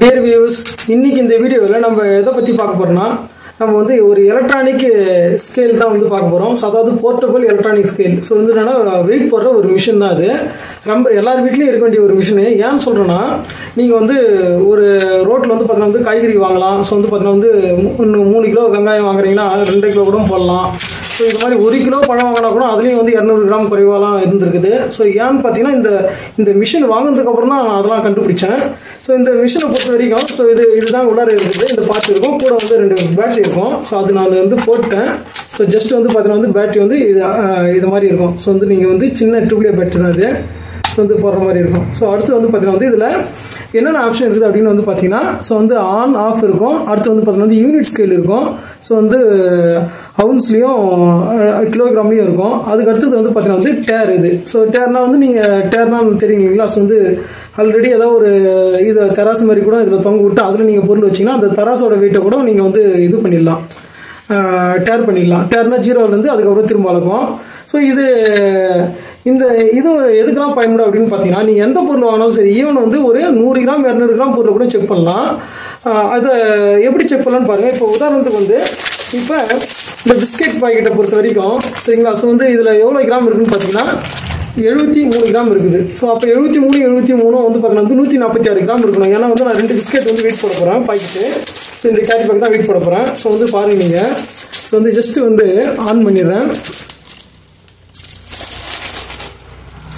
Dear viewers, இன்னைக்கு இந்த வீடியோவில் நம்ம எதை பற்றி பார்க்க போறோம்னா, நம்ம வந்து ஒரு எலக்ட்ரானிக் ஸ்கேல் தான் வந்து பார்க்க போகிறோம். ஸோ அதாவது போர்ட்டபிள் எலக்ட்ரானிக் ஸ்கேல். ஸோ வந்து என்னன்னா வெயிட் போடுற ஒரு மிஷின் தான் அது. ரொம்ப எல்லார் வீட்லேயும் இருக்க வேண்டிய ஒரு மிஷினு. ஏன்னு சொல்கிறேன்னா, நீங்கள் வந்து ஒரு ரோட்டில் வந்து பார்த்தீங்கன்னா வந்து காய்கறி வாங்கலாம். ஸோ வந்து பார்த்தீங்கன்னா வந்து 3 கிலோ வெங்காயம் வாங்குறீங்கன்னா 2 கிலோ கூட போடலாம். ஸோ இது மாதிரி 1 கிலோ பழம் வாங்கினா கூட அதுலேயும் வந்து 200 கிராம் குறைவாலாம் இருந்திருக்குது. ஸோ ஏன்னு பார்த்தீங்கன்னா இந்த மிஷின் வாங்கினதுக்கு அப்புறம் தான் நான் அதெல்லாம் கண்டுபிடிச்சேன். ஸோ இந்த மிஷினை பொறுத்த வரைக்கும் ஸோ இதுதான் உள்ளார இருக்குது. இந்த பார்ட் இருக்கும், கூட வந்து 2 பேட்டரி இருக்கும். ஸோ அது நான் வந்து போட்டேன். ஸோ ஜஸ்ட் வந்து பார்த்தீங்கன்னா வந்து பேட்டரி வந்து இது மாதிரி இருக்கும். ஸோ வந்து நீங்கள் வந்து சின்ன AAA பேட்டரி தான் இது. ஸோ வந்து போடுற மாதிரி இருக்கும். ஸோ அடுத்து வந்து பார்த்தீங்கன்னா வந்து இதில் என்னென்ன ஆப்ஷன் இருக்குது அப்படின்னு வந்து பார்த்தீங்கன்னா, ஸோ வந்து ஆன் ஆஃப் இருக்கும். அடுத்து வந்து பார்த்தீங்கன்னா வந்து யூனிட் ஸ்கேல் இருக்கும். ஸோ வந்து அவுன்ஸ்லேயும் கிலோகிராம்லேயும் இருக்கும். அதுக்கு அடுத்தது வந்து பார்த்தீங்கன்னா வந்து டேர் இது. ஸோ டேர்னா வந்து நீங்கள் டேர்னா தெரியுங்களா? ஸோ வந்து ஆல்ரெடி ஏதாவது ஒரு இது தராசு மாதிரி கூட இதில் தொங்க விட்டு அதில் நீங்கள் பொருள் வச்சிங்கன்னா அந்த தராசோட வெயிட்டை கூட நீங்கள் வந்து இது பண்ணிடலாம், டேர் பண்ணிடலாம். டேர்னா 0லேருந்து அதுக்கப்புறம் திரும்ப அளக்கும். ஸோ இது எதுக்கெல்லாம் பயன்படும் அப்படின்னு பார்த்தீங்கன்னா, நீங்கள் எந்த பொருள் வாங்கினாலும் சரி, ஈவன் வந்து ஒரு 100 கிராம் 200 கிராம் பொருளை கூட செக் பண்ணலாம். அதை எப்படி செக் பண்ணலான்னு பாருங்கள். இப்போ உதாரணத்துக்கு வந்து இப்போ இந்த பிஸ்கெட் பாக்கெட்டை பொறுத்த வரைக்கும் சரிங்களா? ஸோ வந்து இதில் எவ்வளோ கிராம் இருக்குன்னு பார்த்தீங்கன்னா 73 கிராம் இருக்குது. ஸோ அப்போ 73 வந்து பார்த்தீங்கன்னா 146 கிராம் இருக்கணும். ஏன்னா வந்து நான் 2 பிஸ்கெட் வந்து வெயிட் போட போகிறேன் பாக்கெட்டு. ஸோ இந்த கேரி பேக் தான் வெயிட் போட போகிறேன். ஸோ வந்து பாருங்க நீங்கள். ஸோ வந்து ஜஸ்ட்டு வந்து ஆன் பண்ணிடுறேன்.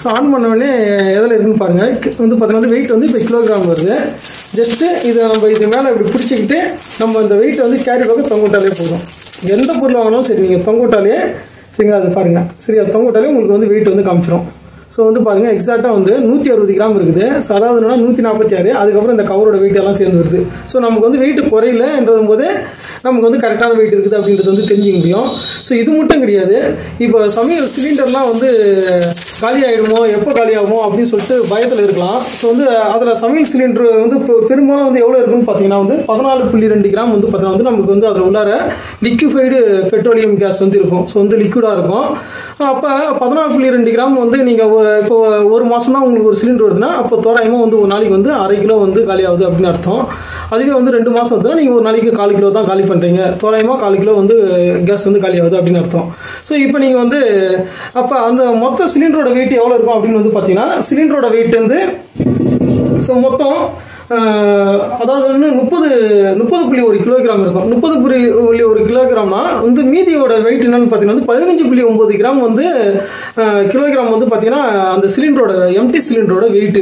ஸோ ஆன் பண்ணோடனே எதில் இருக்குன்னு பாருங்கள். வந்து பார்த்தீங்கன்னா வெயிட் வந்து இப்போ கிலோகிராம் வருது. ஜஸ்ட்டு நம்ம இது மேலே இப்படி பிடிச்சிக்கிட்டு நம்ம அந்த வெயிட்டை வந்து கேரி பேக்கை தொங்கவிட்டாலே போதும். எந்த பொருள் வாங்கினாலும் சரி நீங்கள் தொங்கவிட்டாலே சரிங்களா? அது பாருங்கள், சரி அது தொங்கவிட்டாலே உங்களுக்கு வந்து வெயிட் வந்து காமிச்சிடும். ஸோ வந்து பாருங்கள் எக்ஸாக்டாக வந்து 160 கிராம் இருக்குது. ஸோ அதாவது என்னன்னா 146. அதுக்கப்புறம் இந்த கவரோட வெயிட் எல்லாம் சேர்ந்து வருது. ஸோ நமக்கு வந்து வெயிட் குறையிலன்றது போது நமக்கு வந்து கரெக்டான வெயிட் இருக்குது அப்படின்றது வந்து தெரிஞ்சுக்க முடியும். ஸோ இது மட்டும் கிடையாது. இப்போ சமையல் சிலிண்டர்லாம் வந்து காலி ஆகிடுமோ, எப்போ காலி ஆகுமோ அப்படின்னு சொல்லிட்டு பயத்தில் இருக்கலாம். ஸோ வந்து அதில் சமையல் சிலிண்டர் வந்து பெரும்பாலும் வந்து எவ்வளோ இருக்குன்னு பார்த்தீங்கன்னா வந்து 14.2 கிராம் வந்து பார்த்தீங்கன்னா வந்து நமக்கு வந்து அதில் உள்ளார லிக்விஃபைடு பெட்ரோலியம் கேஸ் வந்து இருக்கும். ஸோ வந்து லிக்விடாக இருக்கும். அப்போ 14.2 கிராம் வந்து நீங்கள் இப்போ ஒரு மாதம் தான் உங்களுக்கு ஒரு சிலிண்டர் வருதுன்னா அப்போ தோராயமாக வந்து ஒரு நாளைக்கு வந்து 1/2 கிலோ வந்து காலி ஆகுது அப்படின்னு அர்த்தம். அதுவே வந்து 2 மாதம் வருதுன்னா நீங்கள் ஒரு நாளைக்கு 1/4 கிலோ தான் காலி பண்ணுறீங்க. தோராயமாக 1/4 கிலோ வந்து கேஸ் வந்து காலி ஆகுது அப்படின்னு அர்த்தம். ஸோ இப்போ நீங்கள் வந்து அப்போ அந்த மொத்த சிலிண்டரோட வெயிட் எவ்வளோ இருக்கும் அப்படின்னு வந்து பார்த்தீங்கன்னா, சிலிண்டரோட வெயிட் வந்து ஸோ மொத்தம் அதாவது வந்து 30.1 கிலோகிராம் இருக்கும். 30.1 கிலோகிராம்னா வந்து மீதியோட வெயிட் என்னன்னு பார்த்தீங்கன்னா 15.9 கிராம் வந்து கிலோகிராம் வந்து பார்த்தீங்கன்னா அந்த சிலிண்டரோட எம்டி சிலிண்டரோட வெயிட்டு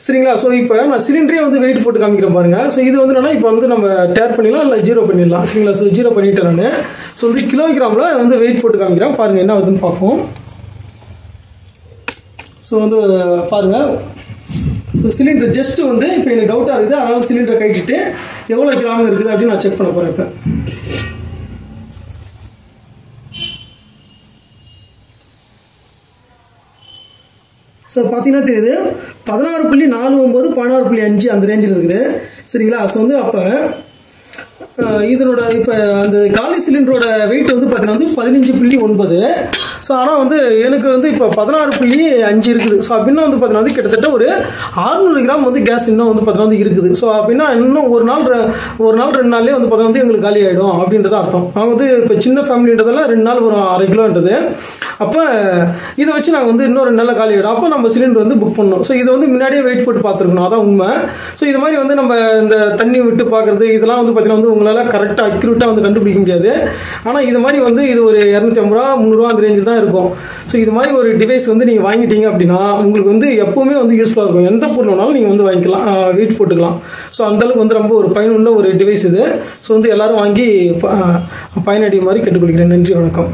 சரிங்களா? ஸோ இப்போ நான் சிலிண்டரே வந்து வெயிட் போட்டு காமிக்கிறேன் பாருங்க. ஸோ இது வந்து என்னன்னா இப்போ வந்து நம்ம டேர் பண்ணிடலாம் இல்லை 0 பண்ணிடலாம் சரிங்களா? ஸோ 0 பண்ணிட்டேன் நான். ஸோ வந்து கிலோகிராமில் வந்து வெயிட் போட்டு காமிக்கிறேன் பாருங்க என்ன வருதுன்னு பார்ப்போம். ஸோ வந்து பாருங்க. ஸோ சிலிண்டர் ஜஸ்ட் வந்து இப்போ எனக்கு டவுட்டாக இருக்குது, அதனால சிலிண்டரை கட்டிட்டு எவ்வளோ கிராம் இருக்குது அப்படின்னு நான் செக் பண்ண போகிறேன். இப்போ ஸோ பார்த்தீங்கன்னா தெரியுது 16.49 16.5 அந்த ரேஞ்சில் இருக்குது சரிங்களா? ஸோ வந்து அப்போ இதனோட இப்போ அந்த காலி சிலிண்டரோட வெயிட் வந்து பார்த்தீங்கன்னா வந்து 15.9. ஸோ ஆனால் வந்து எனக்கு வந்து இப்போ 16.5 இருக்குது. ஸோ அப்படின்னா வந்து பார்த்தீங்கன்னா வந்து கிட்டத்தட்ட ஒரு 600 கிராம் வந்து கேஸ் இன்னும் வந்து பார்த்தீங்கன்னா வந்து இருக்குது. ஸோ அப்படின்னா இன்னும் ஒரு நாள் 2 நாள்லேயே வந்து பார்த்தீங்கன்னா வந்து எங்களுக்கு காலி ஆகிடும் அப்படின்றது அர்த்தம். நாங்கள் வந்து இப்போ சின்ன ஃபேமிலின்றதால 2 நாள் ஒரு 1/2 கிலோன்றது. அப்போ இதை வச்சு நாங்கள் வந்து இன்னும் 2 நாளில் காலி ஆகிடும். அப்போ நம்ம சிலிண்டர் வந்து புக் பண்ணணும். ஸோ இதை வந்து முன்னாடியே வெயிட் போட்டு பார்த்துருக்கணும், அதான் உண்மை. ஸோ இது மாதிரி வந்து நம்ம இந்த தண்ணி விட்டு பார்க்குறது இதெல்லாம் வந்து பார்த்தீங்கன்னா வந்து உங்களால் கரெக்டாக அக்யூரேட்டாக வந்து கண்டுபிடிக்க முடியாது. ஆனால் இது மாதிரி வந்து இது ஒரு 250 ரூபா 300 அந்த ரேஞ்சில் தான் இருக்கும். ஸோ இது மாதிரி ஒரு டிவைஸ் வந்து நீங்கள் வாங்கிட்டீங்க அப்படின்னா உங்களுக்கு வந்து எப்பவுமே வந்து யூஸ்ஃபுல்லாக இருக்கும். எந்த பொருள் வேணாலும் நீங்கள் வந்து வாங்கிக்கலாம், வெயிட் போட்டுக்கலாம். ஸோ அந்தளவுக்கு வந்து ரொம்ப ஒரு பயனுள்ள ஒரு டிவைஸ் இது. ஸோ வந்து எல்லாரும் வாங்கி பயனடைய மாதிரி கேட்டுக்கொள்கிறேன். நன்றி, வணக்கம்.